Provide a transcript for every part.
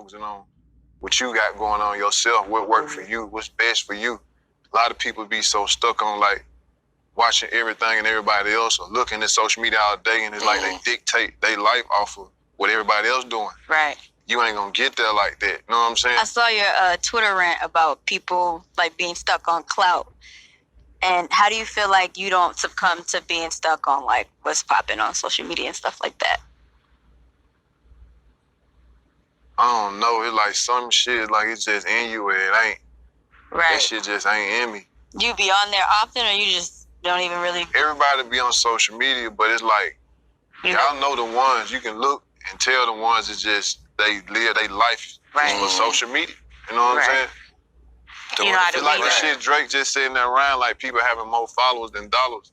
focusing on what you got going on yourself, what worked for you, what's best for you. A lot of people be so stuck on like watching everything and everybody else or looking at social media all day, and it's like they dictate their life off of what everybody else doing. Right. You ain't gonna get there like that. You know what I'm saying? I saw your Twitter rant about people like being stuck on clout. And how do you feel like you don't succumb to being stuck on like what's popping on social media and stuff like that? I don't know. It's like some shit like it's just in you and it ain't. Right. That shit just ain't in me. You be on there often, or you just don't even really? Everybody be on social media, but it's like y'all know the ones you can look and tell the ones it's just they live their life for social media. You know what I'm saying? You know how to it's like the shit Drake just sitting there around like people having more followers than dollars.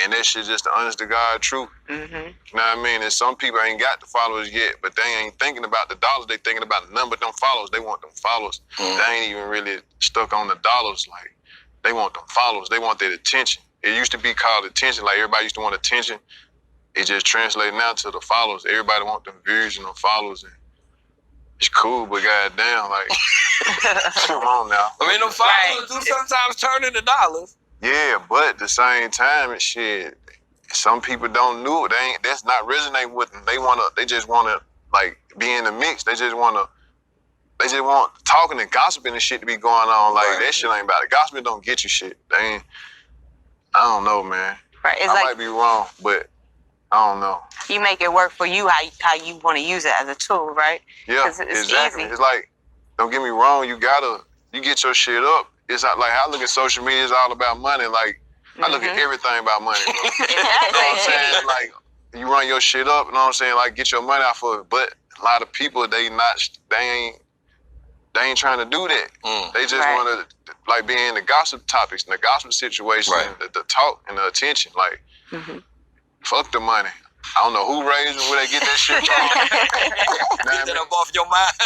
And that shit just the honest to God truth. You know what I mean? And some people ain't got the followers yet, but they ain't thinking about the dollars. They thinking about the number of them followers. They want them followers. They ain't even really stuck on the dollars. Like, they want them followers. They want their attention. It used to be called attention. Like, everybody used to want attention. It just translated now to the followers. Everybody want them views and them followers. And it's cool, but goddamn, like, come on now. I mean, them followers do sometimes turn into dollars. Yeah, but at the same time, and shit, some people don't know it. That's not resonating with them. They just wanna like be in the mix. They just want talking and gossiping and shit to be going on. Like that shit ain't about it. Gossiping don't get you shit. I don't know, man. Right. It's I might be wrong, but I don't know. You make it work for you how you want to use it as a tool, right? Yeah, it's exactly. easy. It's like, don't get me wrong, you get your shit up. It's not like I look at social media, it's all about money. Like, I look at everything about money, bro. You know what I'm saying? Like, you run your shit up, you know what I'm saying? Like, get your money off of it. But a lot of people, they ain't trying to do that. They just want to, like, be in the gossip topics and the gossip situation, and the talk and the attention. Like, fuck the money. I don't know who raised them, where they get that shit from. Get that up off your mind.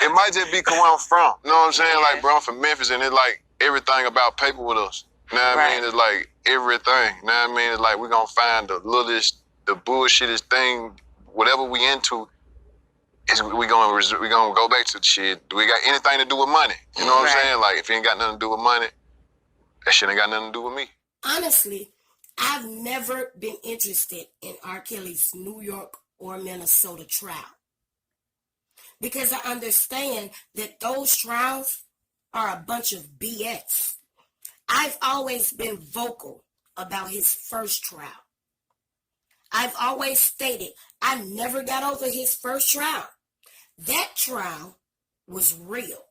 It might just be where I'm from. You know what I'm saying? Like, bro, I'm from Memphis, and it's like everything about paper with us. You know what I mean? It's like everything. You know what I mean? It's like we're going to find the littlest, the bullshittest thing, whatever we into, we're going to go back to the shit. Do we got anything to do with money? You know what I'm saying? Like, if it ain't got nothing to do with money, that shit ain't got nothing to do with me. Honestly, I've never been interested in R. Kelly's New York or Minnesota trial, because I understand that those trials are a bunch of BS. I've always been vocal about his first trial. I've always stated I never got over his first trial. That trial was real.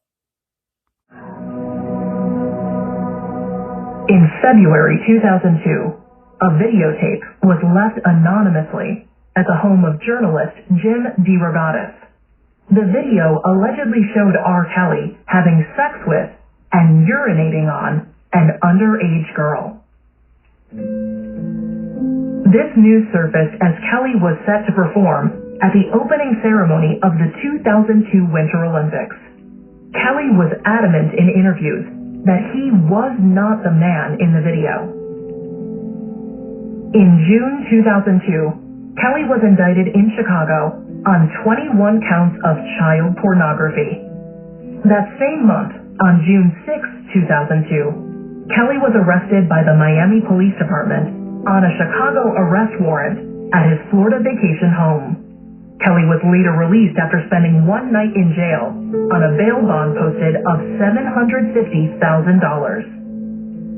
In February 2002, a videotape was left anonymously at the home of journalist Jim DeRogatis. The video allegedly showed R. Kelly having sex with and urinating on an underage girl. This news surfaced as Kelly was set to perform at the opening ceremony of the 2002 Winter Olympics. Kelly was adamant in interviews that he was not the man in the video. In June 2002, Kelly was indicted in Chicago on 21 counts of child pornography. That same month, on June 6, 2002, Kelly was arrested by the Miami Police Department on a Chicago arrest warrant at his Florida vacation home. Kelly was later released after spending one night in jail on a bail bond posted of $750,000.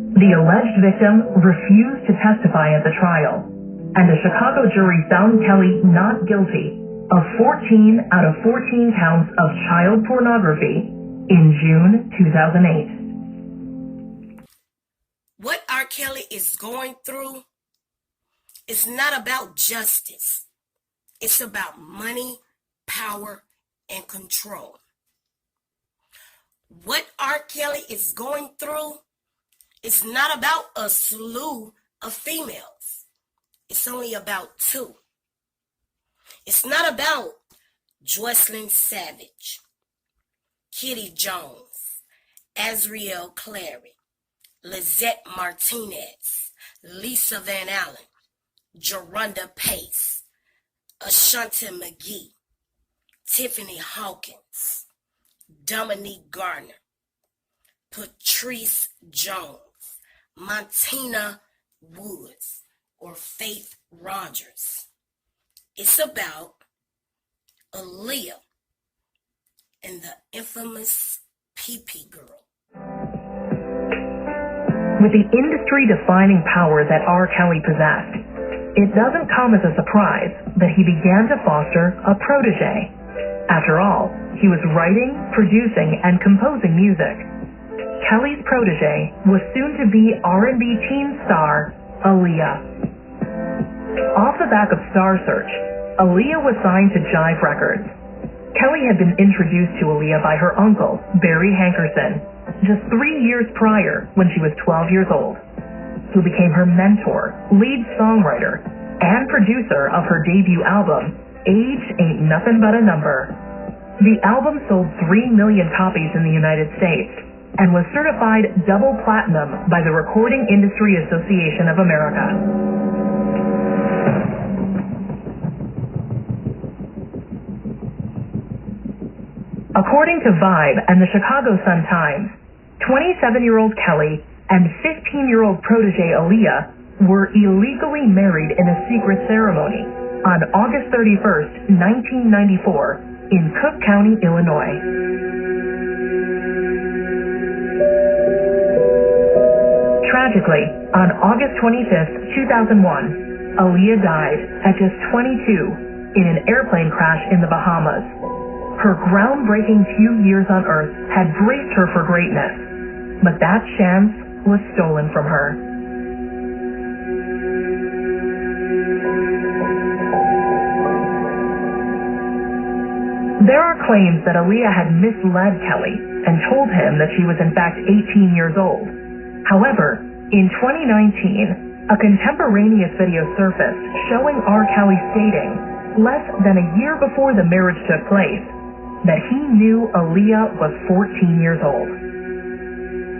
The alleged victim refused to testify at the trial, and a Chicago jury found Kelly not guilty of 14 out of 14 counts of child pornography in June 2008. What R. Kelly is going through is not about justice. It's about money, power, and control. What R. Kelly is going through is not about a slew of females. It's only about two. It's not about Joycelyn Savage, Kitty Jones, Azriel Clary, Lizette Martinez, Lisa Van Allen, Jerunda Pace, Ashanti McGee, Tiffany Hawkins, Dominique Garner, Patrice Jones, Montina Woods, or Faith Rogers. It's about Aaliyah and the infamous Pee-Pee Girl. With the industry-defining power that R. Kelly possessed, it doesn't come as a surprise that he began to foster a protege. After all, he was writing, producing, and composing music. Kelly's protege was soon-to-be R&B teen star Aaliyah. Off the back of Star Search, Aaliyah was signed to Jive Records. Kelly had been introduced to Aaliyah by her uncle, Barry Hankerson, just 3 years prior when she was 12 years old, who became her mentor, lead songwriter, and producer of her debut album, Age Ain't Nothing But a Number. The album sold 3 million copies in the United States and was certified double platinum by the Recording Industry Association of America. According to Vibe and the Chicago Sun-Times, 27-year-old Kelly and 15-year-old protege Aaliyah were illegally married in a secret ceremony on August 31st, 1994, in Cook County, Illinois. Tragically, on August 25th, 2001, Aaliyah died at just 22 in an airplane crash in the Bahamas. Her groundbreaking few years on Earth had braced her for greatness, but that chance was stolen from her. There are claims that Aaliyah had misled Kelly and told him that she was in fact 18 years old. However, in 2019, a contemporaneous video surfaced showing R. Kelly stating, less than a year before the marriage took place, that he knew Aaliyah was 14 years old.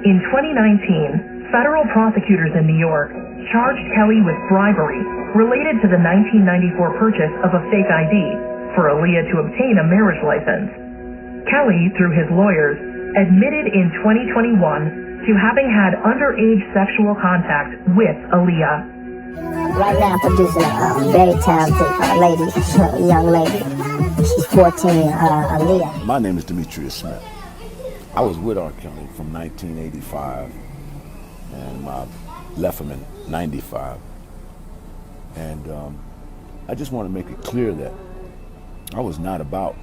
In 2019, federal prosecutors in New York charged Kelly with bribery related to the 1994 purchase of a fake ID for Aaliyah to obtain a marriage license. Kelly, through his lawyers, admitted in 2021 to having had underage sexual contact with Aaliyah. Right now I'm producing a very talented lady, young lady. She's 14, Aaliyah. My name is Demetrius Smith. I was with R. Kelly from 1985, and I left him in 95. And I just want to make it clear that I was not about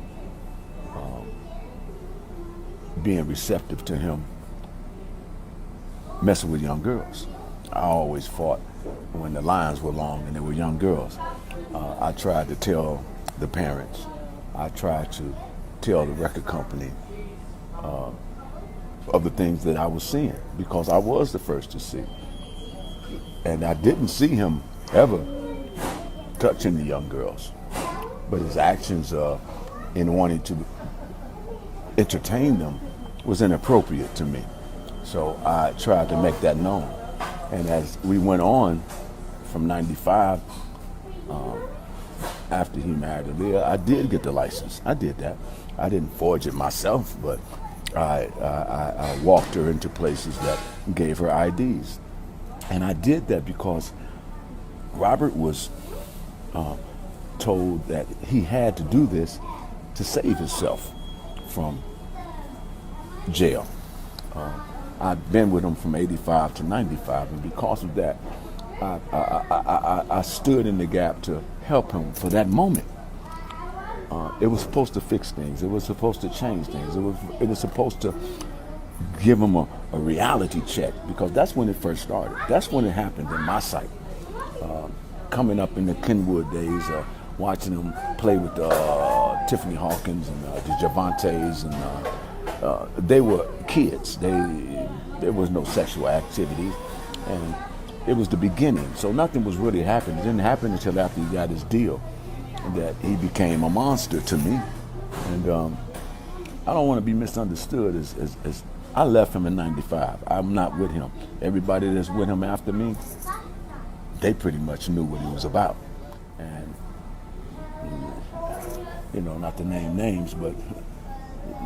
being receptive to him messing with young girls. I always fought when the lines were long and there were young girls. I tried to tell the parents. I tried to tell the record company of the things that I was seeing, because I was the first to see. And I didn't see him ever touching the young girls. But his actions in wanting to entertain them was inappropriate to me. So I tried to make that known. And as we went on from 95, after he married Aaliyah, I did get the license. I did that. I didn't forge it myself, but I walked her into places that gave her IDs. And I did that because Robert was told that he had to do this to save himself from jail. I'd been with him from 85 to 95, and because of that, I stood in the gap to help him for that moment. It was supposed to fix things. It was supposed to change things. It was supposed to give him a reality check, because that's when it first started. That's when it happened in my sight. Coming up in the Kenwood days, watching him play with Tiffany Hawkins and the Javantes, and they were kids. There was no sexual activity, and it was the beginning. So nothing was really happening. It didn't happen until after he got his deal that he became a monster to me. And I don't want to be misunderstood as I left him in 95. I'm not with him. Everybody that's with him after me, they pretty much knew what he was about. And you know, not to name names, but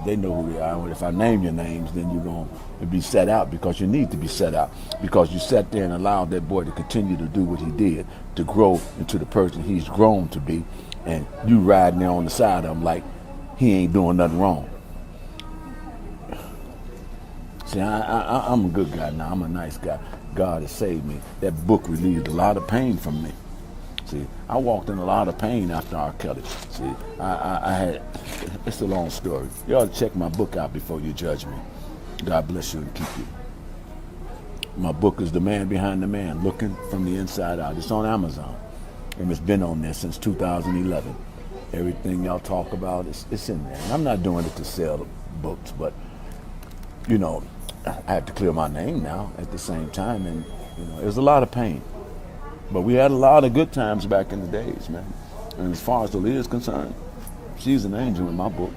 they know who they are. And if I name your names, then you're going to be set out, because you need to be set out, because you sat there and allowed that boy to continue to do what he did, to grow into the person he's grown to be, and you riding there on the side of him like he ain't doing nothing wrong. See, I'm a good guy now. I'm a nice guy. God has saved me. That book relieved a lot of pain from me. See, I walked in a lot of pain after R. Kelly. See, I had, it's a long story. You ought to check my book out before you judge me. God bless you and keep you. My book is The Man Behind the Man, Looking from the Inside Out. It's on Amazon, and it's been on there since 2011. Everything y'all talk about, it's in there. And I'm not doing it to sell books, but, you know, I had to clear my name now at the same time, and, you know, it was a lot of pain. But we had a lot of good times back in the days, man. And as far as Aaliyah is concerned, she's an angel in my book.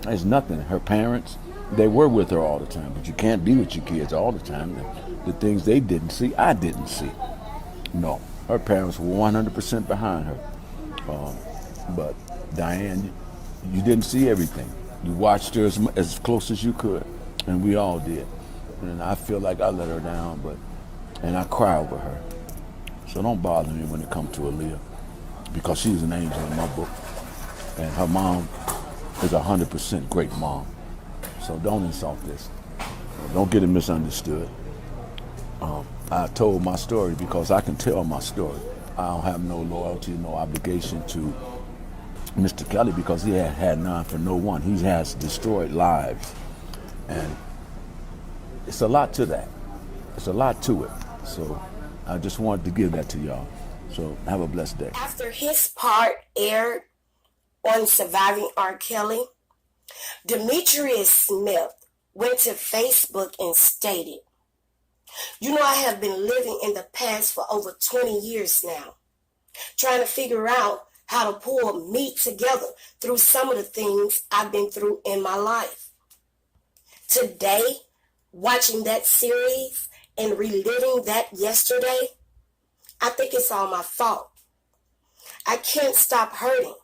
There's nothing. Her parents, they were with her all the time, but you can't be with your kids all the time. The things they didn't see, I didn't see. No, her parents were 100% behind her. But Diane, you didn't see everything. You watched her as close as you could, and we all did. And I feel like I let her down, and I cry over her. So don't bother me when it comes to Aaliyah, because she's an angel in my book. And her mom is 100% great mom. So don't insult this. Don't get it misunderstood. I told my story because I can tell my story. I don't have no loyalty, no obligation to Mr. Kelly, because he had none for no one. He has destroyed lives. And it's a lot to that. It's a lot to it. So I just wanted to give that to y'all. So have a blessed day. After his part aired on Surviving R. Kelly, Demetrius Smith went to Facebook and stated, "You know, I have been living in the past for over 20 years now, trying to figure out how to pull me together through some of the things I've been through in my life. Today, watching that series and reliving that yesterday, I think it's all my fault. I can't stop hurting.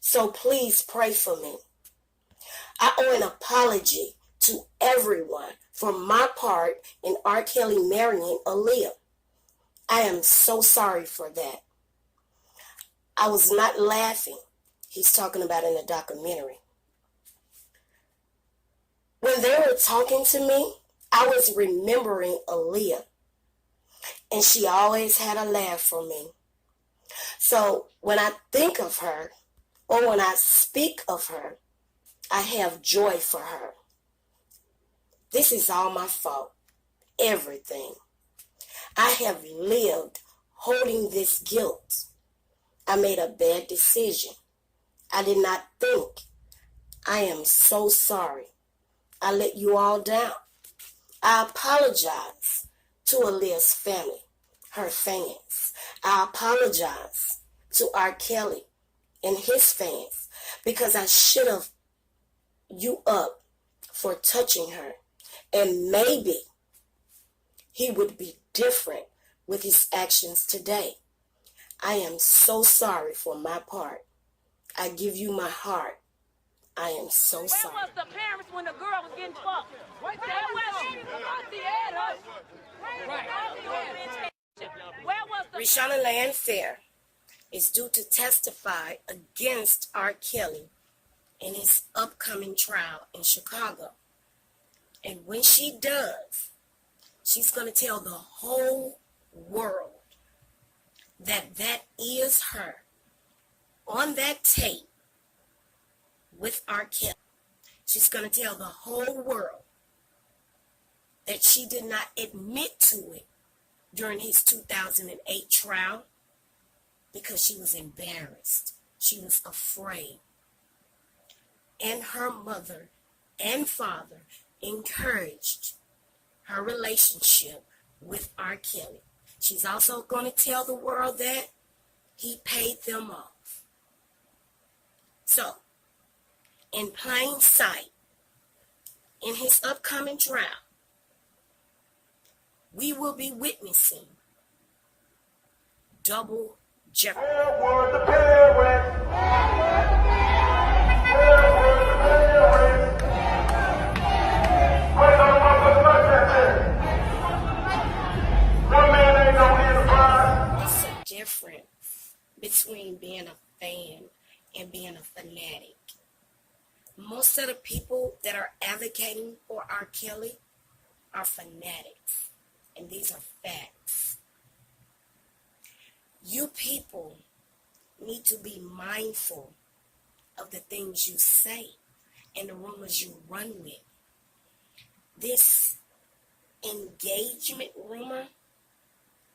So please pray for me. I owe an apology to everyone for my part in R. Kelly marrying Aaliyah. I am so sorry for that. I was not laughing." He's talking about in the documentary. "When they were talking to me, I was remembering Aaliyah, and she always had a laugh for me. So when I think of her, or when I speak of her, I have joy for her. This is all my fault, everything. I have lived holding this guilt. I made a bad decision. I did not think. I am so sorry. I let you all down. I apologize to Aaliyah's family, her fans. I apologize to R. Kelly and his fans, because I should have you up for touching her, and maybe he would be different with his actions today. I am so sorry for my part. I give you my heart. I am so sorry." Where was the parents when the girl was getting fucked? Where was Rishana Landfair is due to testify against R. Kelly in his upcoming trial in Chicago. And when she does, she's going to tell the whole world that that is her on that tape with R. Kelly. She's going to tell the whole world that she did not admit to it during his 2008 trial because she was embarrassed. She was afraid. And her mother and father encouraged her relationship with R. Kelly. She's also going to tell the world that he paid them off. So, in plain sight, in his upcoming trial, we will be witnessing double jeopardy. most of the people that are advocating for R. Kelly are fanatics. And these are facts. You people need to be mindful of the things you say and the rumors you run with. This engagement rumor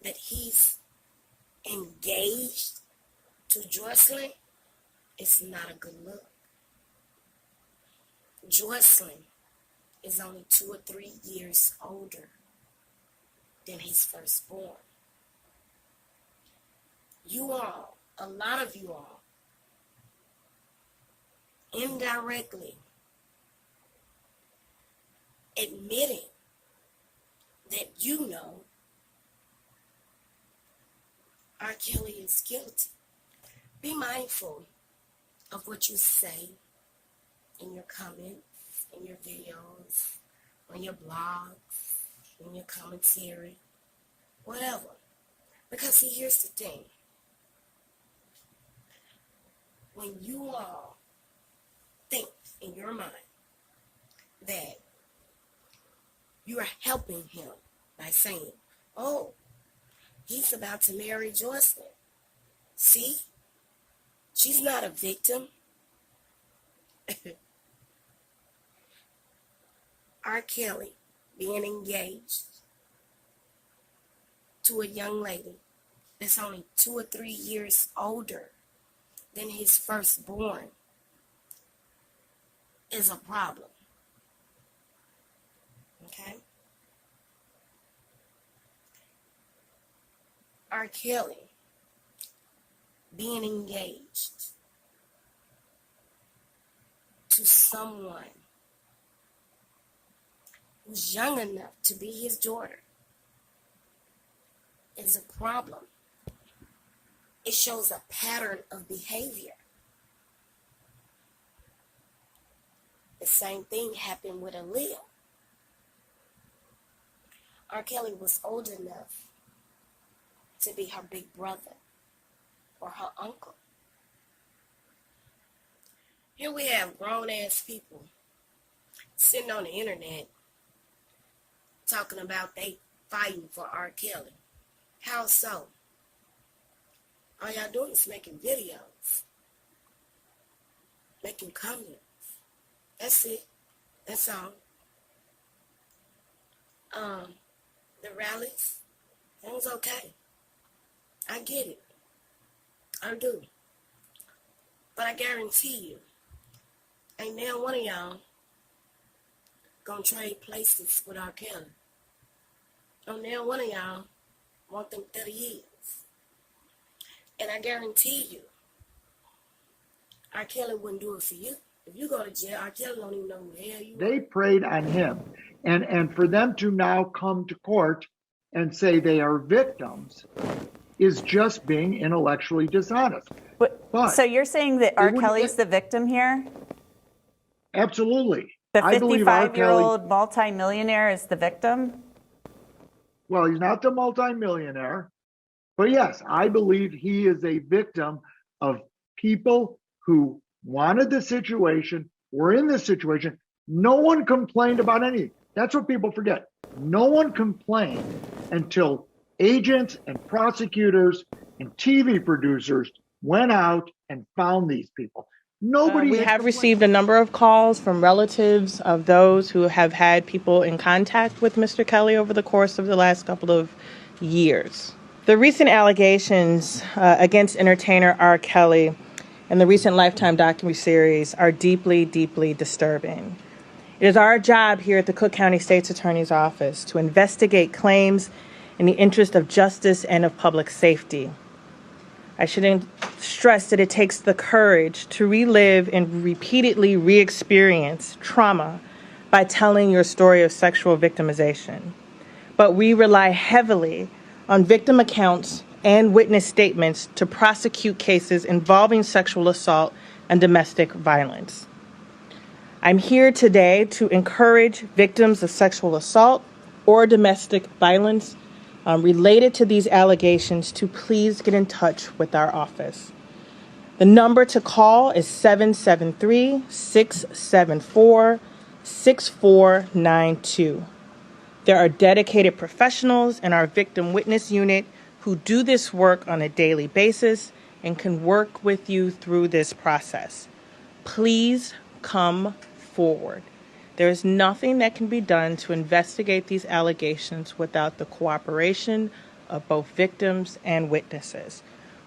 that he's engaged to Joycelyn is not a good look. Joycelyn is only 2 or 3 years older than his firstborn. You all, a lot of you all, indirectly admitting that you know R. Kelly is guilty. Be mindful of what you say in your comments, in your videos, on your blogs, in your commentary, whatever. Because see, here's the thing. When you all think in your mind that you are helping him by saying, oh, he's about to marry Joycelyn. See? She's not a victim. R. Kelly being engaged to a young lady that's only 2 or 3 years older than his firstborn is a problem. Okay? R. Kelly being engaged to someone who's young enough to be his daughter is a problem. It shows a pattern of behavior. The same thing happened with Aaliyah. R. Kelly was old enough to be her big brother or her uncle. Here we have grown-ass people sitting on the internet talking about they fighting for R. Kelly. How so? All y'all doing is making videos, making comments. That's it. That's all. The rallies, that was okay. I get it. I do. But I guarantee you, ain't now one of y'all gonna trade places with R. Kelly. Ain't now one of y'all want them 30 years. And I guarantee you, R. Kelly wouldn't do it for you. If you go to jail, R. Kelly don't even know who the hell you are. They preyed on him. And for them to now come to court and say they are victims is just being intellectually dishonest. But so you're saying that R. Kelly's the victim here? Absolutely. The I believe R. Kelly, 55-year-old multimillionaire is the victim? well, he's not the multimillionaire. But yes, I believe he is a victim of people who wanted the situation, were in this situation. No one complained about anything. That's what people forget. No one complained until agents and prosecutors and TV producers went out and found these people. Nobody. We have received a number of calls from relatives of those who have had people in contact with Mr. Kelly over the course of the last couple of years. The recent allegations against entertainer R. Kelly and the recent Lifetime documentary series are deeply, deeply disturbing. It is our job here at the Cook County State's Attorney's Office to investigate claims in the interest of justice and of public safety. I should stress that it takes the courage to relive and repeatedly re-experience trauma by telling your story of sexual victimization. But we rely heavily on victim accounts and witness statements to prosecute cases involving sexual assault and domestic violence. I'm here today to encourage victims of sexual assault or domestic violence related to these allegations to please get in touch with our office. The number to call is 773-674-6492. There are dedicated professionals in our victim witness unit who do this work on a daily basis and can work with you through this process. Please come forward. There is nothing that can be done to investigate these allegations without the cooperation of both victims and witnesses.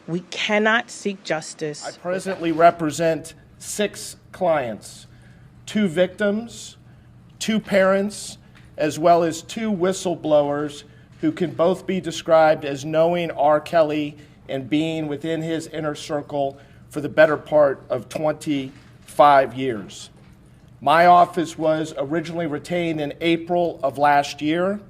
We cannot seek justice. I presently represent 6 clients, 2 victims, 2 parents, as well as 2 whistleblowers who can both be described as knowing R. Kelly and being within his inner circle for the better part of 25 years. My office was originally retained in April of last year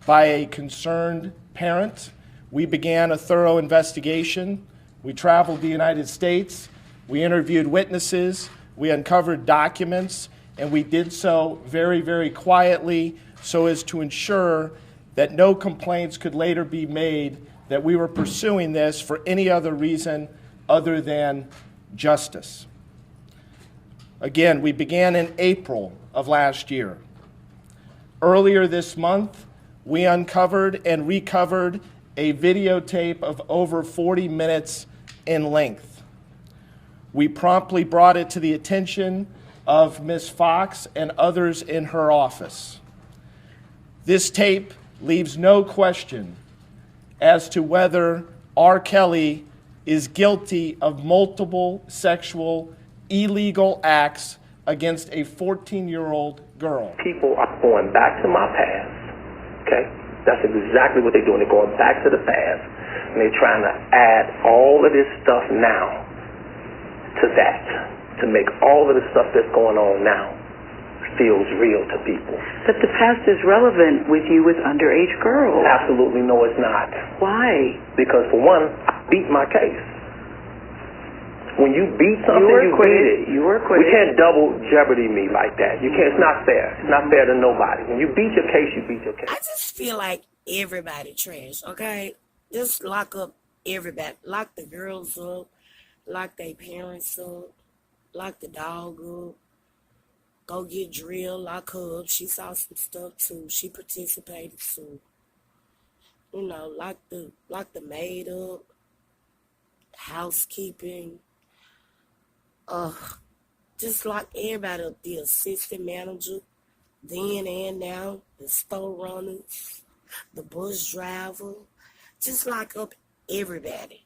by a concerned parent. We began a thorough investigation. We traveled the United States. We interviewed witnesses. We uncovered documents, and we did so very, very quietly so as to ensure that no complaints could later be made that we were pursuing this for any other reason other than justice. Again, we began in April of last year. Earlier this month, we uncovered and recovered a videotape of over 40 minutes in length. We promptly brought it to the attention of Ms. Fox and others in her office. This tape leaves no question as to whether R. Kelly is guilty of multiple sexual illegal acts against a 14-year-old girl. People are going back to my past, okay? That's exactly what they're doing. They're going back to the past, and they're trying to add all of this stuff now to that, to make all of the stuff that's going on now feels real to people. But the past is relevant with you with underage girls. Absolutely no, it's not. Why? Because for one, I beat my case. When you beat something, you beat it. You were acquitted. We can't double jeopardy me like that. You can't. It's not fair. It's not fair to nobody. When you beat your case, you beat your case. I just feel like everybody trash, okay? Just lock up everybody. Lock the girls up. Lock their parents up. Lock the dog up. Go get Drill, lock her up. She saw some stuff too. She participated too. You know, lock the maid up. Housekeeping. Just lock everybody up. The assistant manager, then and now, the store runners, the bus driver. Just lock up everybody.